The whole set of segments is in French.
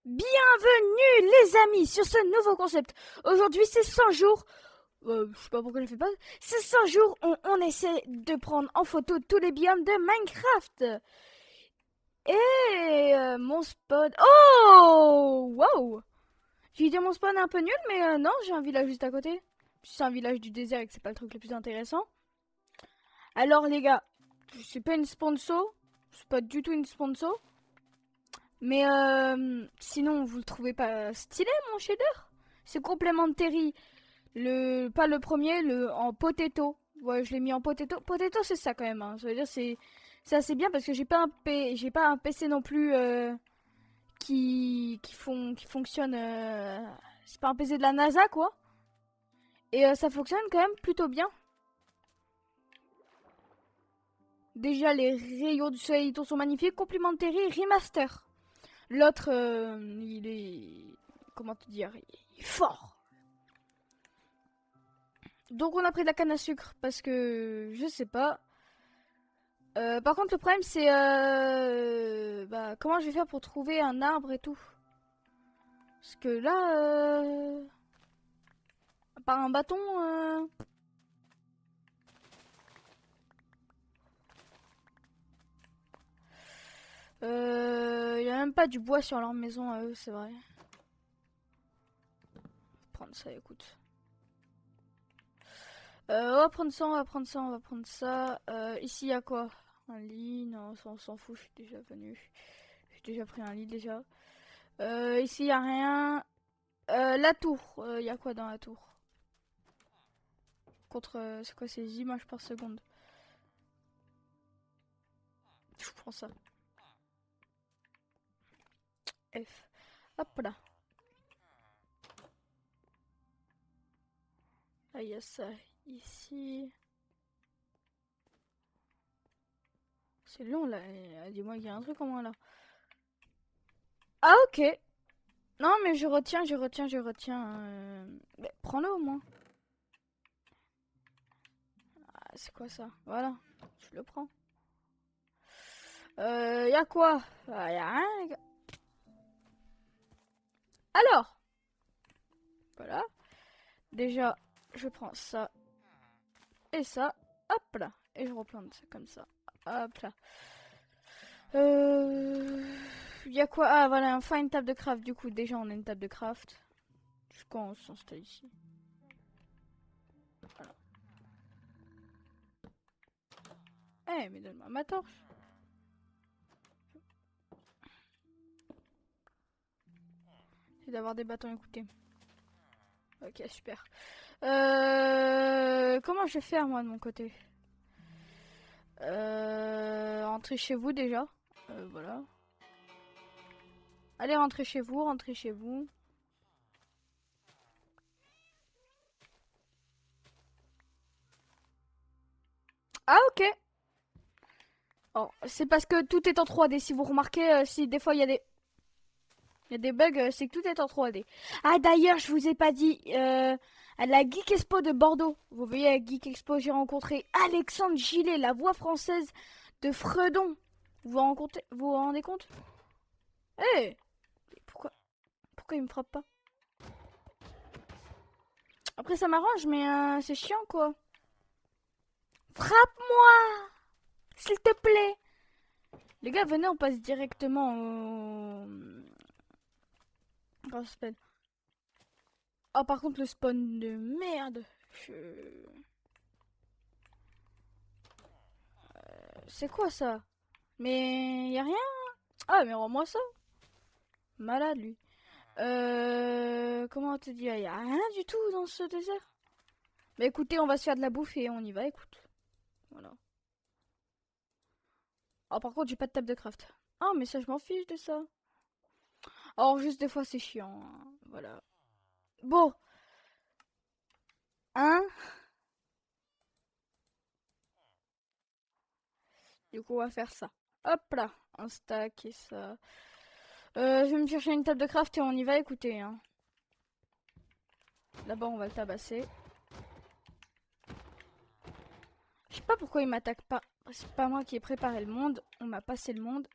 Bienvenue les amis sur ce nouveau concept. Aujourd'hui c'est 100 jours, je sais pas pourquoi je fais pas, c'est 100 jours où on essaie de prendre en photo tous les biomes de Minecraft. Et mon spawn... Oh wow. J'ai dit mon spawn est un peu nul mais non, j'ai un village juste à côté. C'est un village du désert et que c'est pas le truc le plus intéressant. Alors les gars, c'est pas une sponsor, c'est pas du tout une sponsor. Mais sinon, vous le trouvez pas stylé, mon shader? C'est Complementary. Pas le premier, le en potato. Ouais, je l'ai mis en potato. Potato, c'est ça quand même. Hein. Ça veut dire c'est assez bien parce que j'ai pas un PC non plus qui fonctionne. C'est pas un PC de la NASA quoi. Et ça fonctionne quand même plutôt bien. Déjà, les rayons du soleil sont magnifiques. Complementary remaster. L'autre, il est comment te dire, il est fort. Donc on a pris de la canne à sucre parce que je sais pas. Par contre le problème c'est bah, comment je vais faire pour trouver un arbre et tout. Parce que là, à part un bâton, y a même pas du bois sur leur maison à eux, c'est vrai. Prendre ça, écoute. On va prendre ça, on va prendre ça, on va prendre ça. Ici y a quoi? Un lit? Non, ça, on s'en fout, je suis déjà venu. J'ai déjà pris un lit déjà. Ici y a rien. La tour, y a quoi dans la tour? Contre, c'est quoi, ces images par seconde? Je prends ça. F. Hop là. Ah, il y a ça ici. C'est long là. Dis-moi qu'il y a un truc en moins là. Ah, ok. Non, mais je retiens, je retiens, je retiens. Mais prends-le au moins. Ah, c'est quoi ça? Voilà. Je le prends. Y a quoi? Ah, y a rien, les gars. Alors, voilà. Déjà, je prends ça et ça. Hop là. Et je replante comme ça. Hop là. Y a quoi? Ah, voilà, enfin une table de craft. Du coup, déjà, on a une table de craft. Quand on s'installe ici. Voilà. Eh, mais donne-moi ma torche. C'est d'avoir des bâtons écoutés. Ok, super. Comment je vais faire, moi, de mon côté? Rentrez chez vous, déjà. Voilà. Allez, rentrez chez vous, rentrez chez vous. Ah, ok. Oh, c'est parce que tout est en 3D. Si vous remarquez, si des fois il y a des bugs, c'est que tout est en 3D. Ah, d'ailleurs, je vous ai pas dit, à la Geek Expo de Bordeaux, vous voyez, à Geek Expo, j'ai rencontré Alexandre Gillet, la voix française de Fredon. Vous vous rendez compte? Eh, pourquoi il me frappe pas? Après, ça m'arrange, mais c'est chiant, quoi. Frappe-moi, s'il te plaît. Les gars, venez, on passe directement au... Comment ça s'appelle? Oh, par contre, le spawn de merde. C'est quoi ça? Mais y a rien? Ah, mais rends-moi ça. Malade, lui. Comment on te dit? Y a rien du tout dans ce désert. Bah écoutez, on va se faire de la bouffe et on y va, écoute. Voilà. Oh, par contre, j'ai pas de table de craft. Ah, mais ça, je m'en fiche de ça. Alors, juste des fois, c'est chiant. Hein. Voilà. Bon. Hein? Du coup, on va faire ça. Hop là. Un stack et ça. Je vais me chercher une table de craft et on y va, écoutez. Hein. D'abord, on va le tabasser. Je sais pas pourquoi il m'attaque pas. C'est pas moi qui ai préparé le monde. On m'a passé le monde.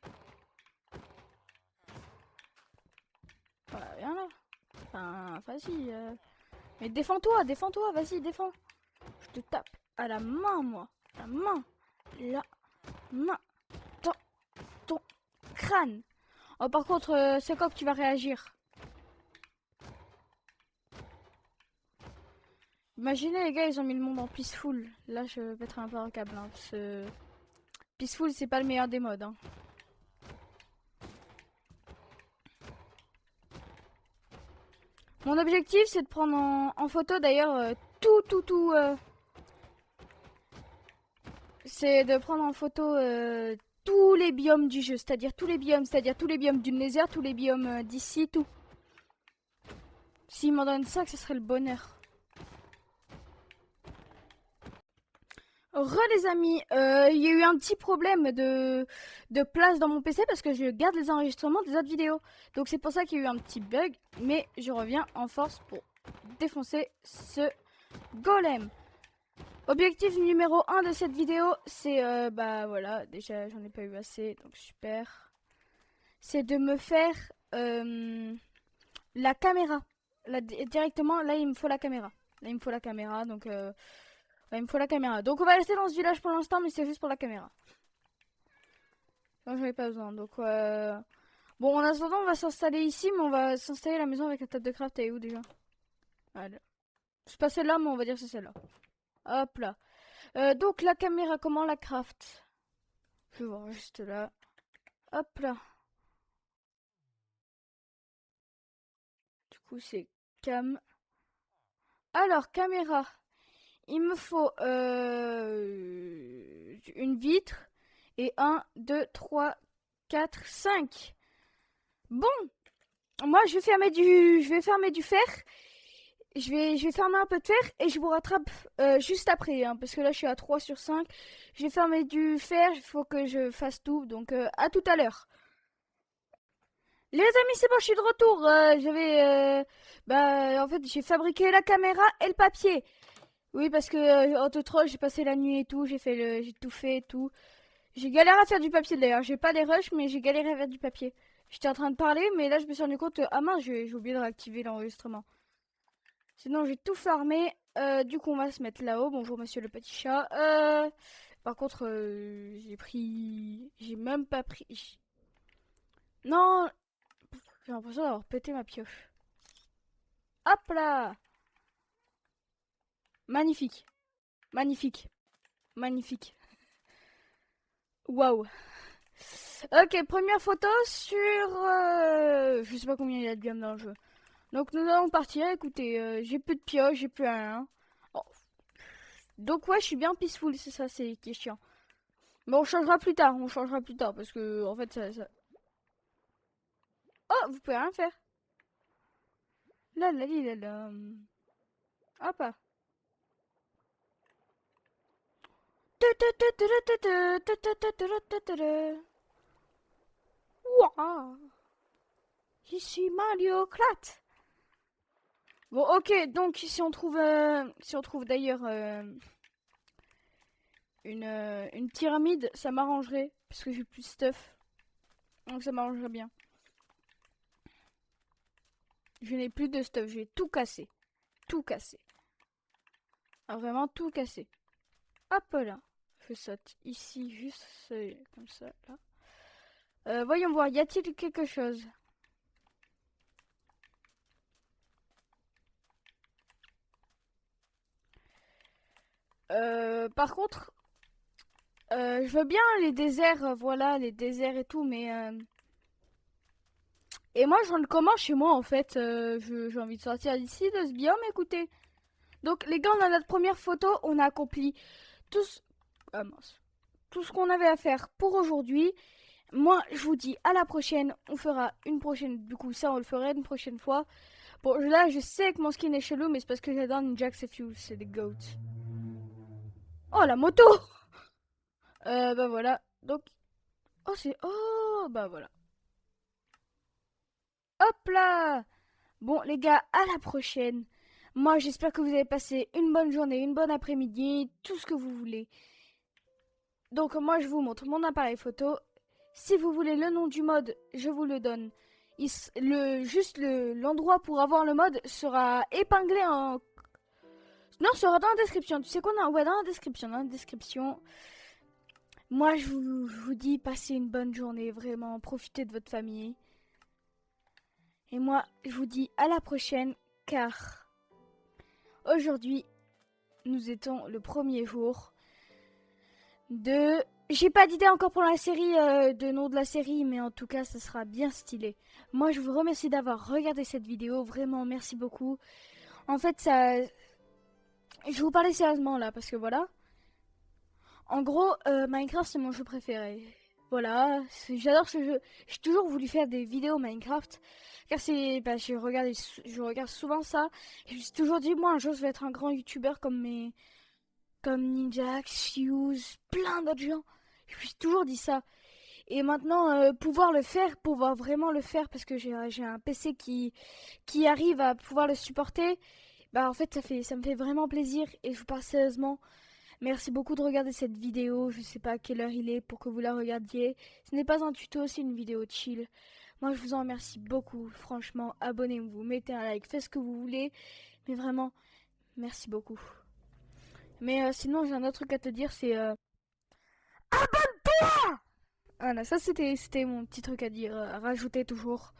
vas-y. Mais défends-toi, défends-toi, vas-y, défends. Je te tape à la main, moi. La main. La main. Dans ton crâne. Oh, par contre, c'est quand que tu vas réagir. Imaginez, les gars, ils ont mis le monde en peaceful. Là, je pèterai un peu un câble. Hein, parce que peaceful, c'est pas le meilleur des modes. Hein. Mon objectif, c'est de prendre en photo, d'ailleurs, tout. C'est de prendre en photo tous les biomes du jeu. C'est-à-dire tous les biomes. C'est-à-dire tous les biomes du Nether, tous les biomes d'ici, tout. S'ils m'en donnent ça, que ce serait le bonheur. Les amis, il y a eu un petit problème de place dans mon PC parce que je garde les enregistrements des autres vidéos. Donc c'est pour ça qu'il y a eu un petit bug, mais je reviens en force pour défoncer ce golem. Objectif numéro 1 de cette vidéo, c'est, bah voilà, déjà j'en ai pas eu assez, donc super. C'est de me faire la caméra. Là, directement, là il me faut la caméra. Là il me faut la caméra, donc... ouais, il me faut la caméra. Donc on va rester dans ce village pour l'instant, mais c'est juste pour la caméra. Non, j'en ai pas besoin. Donc bon, en attendant, on va s'installer ici, mais on va s'installer à la maison avec la table de craft. Elle est où déjà? Voilà. C'est pas celle-là, mais on va dire que c'est celle-là. Hop là. Donc la caméra, comment la craft? Je vais voir juste là. Hop là. Du coup, c'est cam. Alors, caméra. Il me faut une vitre. Et 1, 2, 3, 4, 5. Bon, moi je vais fermer du fer. Je vais fermer un peu de fer et je vous rattrape juste après. Hein, parce que là je suis à 3 sur 5. Je vais fermer du fer, il faut que je fasse tout. Donc à tout à l'heure. Les amis, c'est bon, je suis de retour. Bah, en fait, j'ai fabriqué la caméra et le papier. Oui, parce que en tout trop, j'ai passé la nuit et tout, j'ai tout fait et tout. J'ai galéré à faire du papier d'ailleurs. J'ai pas des rushs, mais j'ai galéré à faire du papier. J'étais en train de parler, mais là je me suis rendu compte, ah mince, j'ai oublié de réactiver l'enregistrement. Sinon, j'ai tout farmé. Du coup, on va se mettre là-haut. Bonjour, monsieur le petit chat. Par contre, j'ai même pas pris. Non, j'ai l'impression d'avoir pété ma pioche. Hop là! Magnifique. Magnifique. Magnifique. Waouh. Ok, première photo sur... je sais pas combien il y a de biomes dans le jeu. Donc nous allons partir. Écoutez, j'ai plus de pioche, j'ai plus rien. Oh. Donc ouais, je suis bien peaceful, c'est ça, c'est qui est chiant. Mais on changera plus tard, parce que en fait ça... Oh, vous pouvez rien faire. Là, là, là, là, là. Hop là. Ouah. Ici Mario Kart. Bon, ok, donc si on trouve d'ailleurs une pyramide, ça m'arrangerait, parce que j'ai plus de stuff. Donc ça m'arrangerait bien. Je n'ai plus de stuff, j'ai tout cassé. Tout cassé. Ah, vraiment tout cassé. Hop là. Je saute ici, juste comme ça, là. Voyons voir, y a-t-il quelque chose? Par contre, je veux bien les déserts, voilà, les déserts et tout, mais... Et moi, je rentre comment chez moi, en fait? J'ai envie de sortir d'ici, de ce biome, écoutez. Donc, les gars, on a notre première photo, on a accompli tout ce... Ah, mince. Tout ce qu'on avait à faire pour aujourd'hui. Moi, je vous dis à la prochaine. On fera une prochaine... Du coup, ça, on le ferait une prochaine fois. Bon, là, je sais que mon skin est chelou, mais c'est parce que j'adore Ninja XFU, c'est des goats. Oh, la moto! Bah voilà. Donc... Oh, c'est... Oh, bah voilà. Hop là! Bon, les gars, à la prochaine. Moi, j'espère que vous avez passé une bonne journée, une bonne après-midi, tout ce que vous voulez. Donc, moi, je vous montre mon appareil photo. Si vous voulez le nom du mode, je vous le donne l'endroit pour avoir le mode sera épinglé en... Non, sera dans la description. Tu sais quoi? Ouais, dans la description. Dans la description. Moi, je vous dis, passez une bonne journée. Vraiment, profitez de votre famille. Et moi, je vous dis à la prochaine, car aujourd'hui, nous étions le premier jour de... J'ai pas d'idée encore pour la série, de nom de la série, mais en tout cas, ça sera bien stylé. Moi, je vous remercie d'avoir regardé cette vidéo. Vraiment, merci beaucoup. En fait, ça... Je vous parlais sérieusement là, parce que voilà. En gros, Minecraft, c'est mon jeu préféré. Voilà, j'adore ce jeu. J'ai toujours voulu faire des vidéos Minecraft. Car c'est... Bah, je regarde souvent ça. Je me suis toujours dit, moi, un jour, je vais être un grand YouTuber comme Ninjax, Fuse, plein d'autres gens. Je me suis toujours dit ça. Et maintenant, pouvoir vraiment le faire, parce que j'ai un PC qui arrive à pouvoir le supporter, bah en fait, ça me fait vraiment plaisir. Et je vous parle sérieusement. Merci beaucoup de regarder cette vidéo. Je sais pas à quelle heure il est pour que vous la regardiez. Ce n'est pas un tuto, c'est une vidéo chill. Moi, je vous en remercie beaucoup. Franchement, abonnez-vous, mettez un like, faites ce que vous voulez. Mais vraiment, merci beaucoup. Mais sinon, j'ai un autre truc à te dire, c'est... Abonne-toi! Voilà, ça c'était mon petit truc à dire, à rajouter toujours.